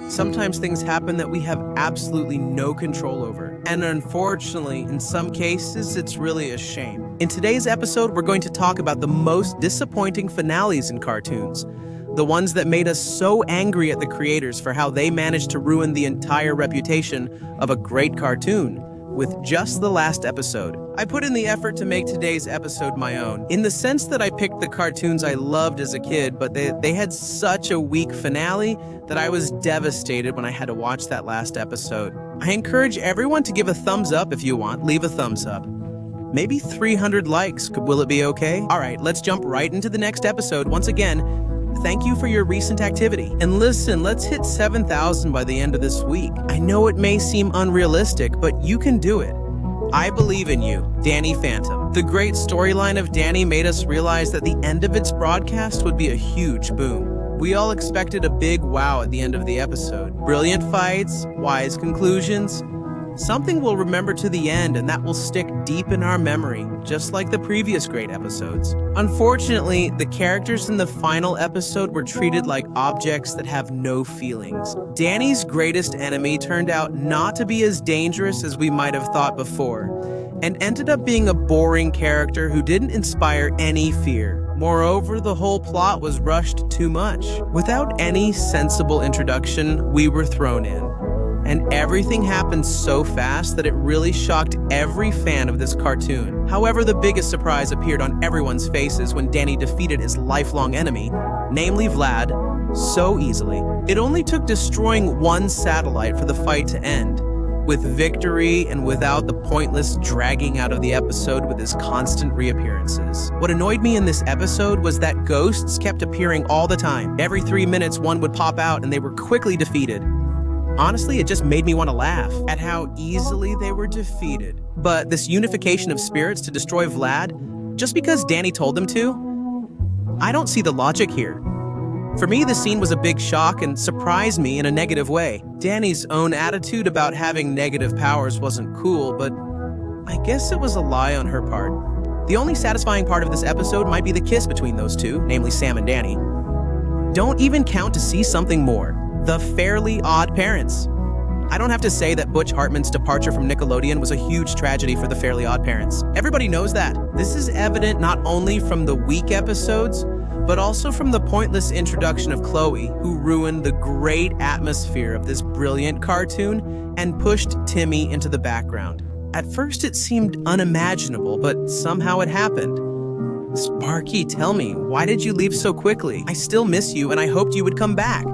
Sometimes things happen that we have absolutely no control over. And unfortunately, in some cases, it's really a shame. In today's episode, we're going to talk about the most disappointing finales in cartoons. The ones that made us so angry at the creators for how they managed to ruin the entire reputation of a great cartoon with just the last episode. I put in the effort to make today's episode my own, in the sense that I picked the cartoons I loved as a kid, but they had such a weak finale that I was devastated when I had to watch that last episode. I encourage everyone to give a thumbs up if you want. Leave a thumbs up. Maybe 300 likes. Will it be okay? All right, let's jump right into the next episode. Once again, thank you for your recent activity. And listen, let's hit 7,000 by the end of this week. I know it may seem unrealistic, but you can do it. I believe in you, Danny Phantom. The great storyline of Danny made us realize that the end of its broadcast would be a huge boom. We all expected a big wow at the end of the episode. Brilliant fights, wise conclusions. Something we'll remember to the end, and that will stick deep in our memory, just like the previous great episodes. Unfortunately, the characters in the final episode were treated like objects that have no feelings. Danny's greatest enemy turned out not to be as dangerous as we might have thought before, and ended up being a boring character who didn't inspire any fear. Moreover, the whole plot was rushed too much. Without any sensible introduction, we were thrown in. And everything happened so fast that it really shocked every fan of this cartoon. However, the biggest surprise appeared on everyone's faces when Danny defeated his lifelong enemy, namely Vlad, so easily. It only took destroying one satellite for the fight to end, with victory and without the pointless dragging out of the episode with his constant reappearances. What annoyed me in this episode was that ghosts kept appearing all the time. Every 3 minutes, one would pop out and they were quickly defeated. Honestly, it just made me want to laugh at how easily they were defeated. But this unification of spirits to destroy Vlad, just because Danny told them to, I don't see the logic here. For me, the scene was a big shock and surprised me in a negative way. Danny's own attitude about having negative powers wasn't cool, but I guess it was a lie on her part. The only satisfying part of this episode might be the kiss between those two, namely Sam and Danny. Don't even count to see something more. The Fairly Odd Parents. I don't have to say that Butch Hartman's departure from Nickelodeon was a huge tragedy for the Fairly Odd Parents. Everybody knows that. This is evident not only from the weak episodes, but also from the pointless introduction of Chloe, who ruined the great atmosphere of this brilliant cartoon and pushed Timmy into the background. At first it seemed unimaginable, but somehow it happened. Sparky, tell me, why did you leave so quickly? I still miss you and I hoped you would come back.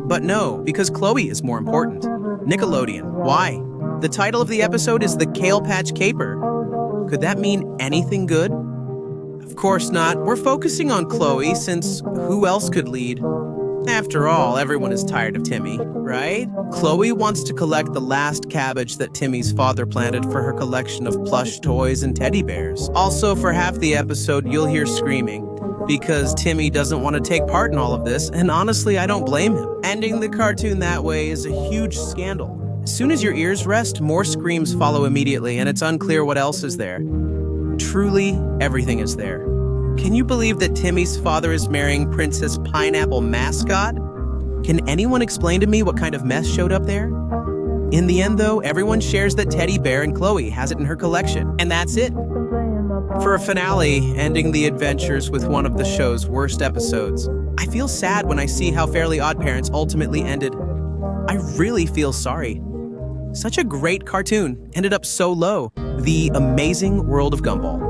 But no, because Chloe is more important. Nickelodeon, why? The title of the episode is The Kale Patch Caper. Could that mean anything good? Of course not. We're focusing on Chloe, since who else could lead? After all, everyone is tired of Timmy, right? Chloe wants to collect the last cabbage that Timmy's father planted for her collection of plush toys and teddy bears. Also, for half the episode, you'll hear screaming, because Timmy doesn't want to take part in all of this, and honestly, I don't blame him. Ending the cartoon that way is a huge scandal. As soon as your ears rest, more screams follow immediately, and it's unclear what else is there. Truly, everything is there. Can you believe that Timmy's father is marrying Princess Pineapple Mascot? Can anyone explain to me what kind of mess showed up there? In the end, though, everyone shares that teddy bear and Chloe has it in her collection, and that's it. For a finale, ending the adventures with one of the show's worst episodes. I feel sad when I see how Fairly Odd Parents ultimately ended. I really feel sorry. Such a great cartoon ended up so low. The Amazing World of Gumball.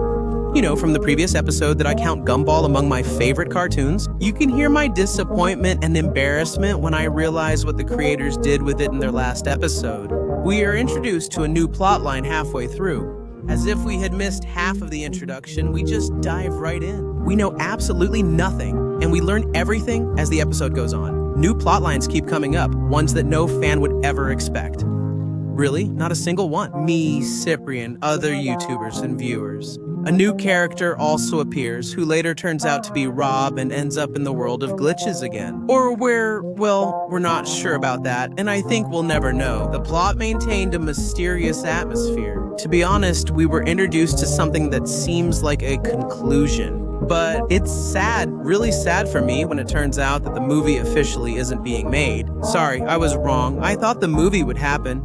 You know, from the previous episode that I count Gumball among my favorite cartoons, you can hear my disappointment and embarrassment when I realize what the creators did with it in their last episode. We are introduced to a new plotline halfway through. As if we had missed half of the introduction, we just dive right in. We know absolutely nothing, and we learn everything as the episode goes on. New plotlines keep coming up, ones that no fan would ever expect. Really? Not a single one. Me, Cyprian, other YouTubers, and viewers. A new character also appears, who later turns out to be Rob and ends up in the world of glitches again. Or we're not sure about that, and I think we'll never know. The plot maintained a mysterious atmosphere. To be honest, we were introduced to something that seems like a conclusion. But it's sad, really sad for me when it turns out that the movie officially isn't being made. Sorry, I was wrong. I thought the movie would happen.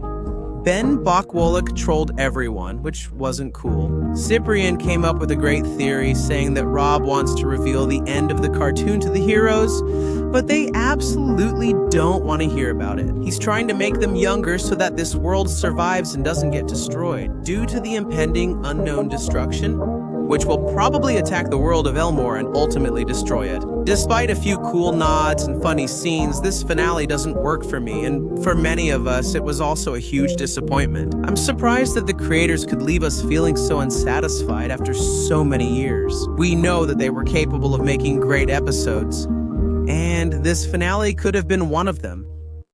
Ben Bachwolok trolled everyone, which wasn't cool. Cyprian came up with a great theory saying that Rob wants to reveal the end of the cartoon to the heroes, but they absolutely don't want to hear about it. He's trying to make them younger so that this world survives and doesn't get destroyed. Due to the impending unknown destruction, which will probably attack the world of Elmore and ultimately destroy it. Despite a few cool nods and funny scenes, this finale doesn't work for me, and for many of us, it was also a huge disappointment. I'm surprised that the creators could leave us feeling so unsatisfied after so many years. We know that they were capable of making great episodes, and this finale could have been one of them.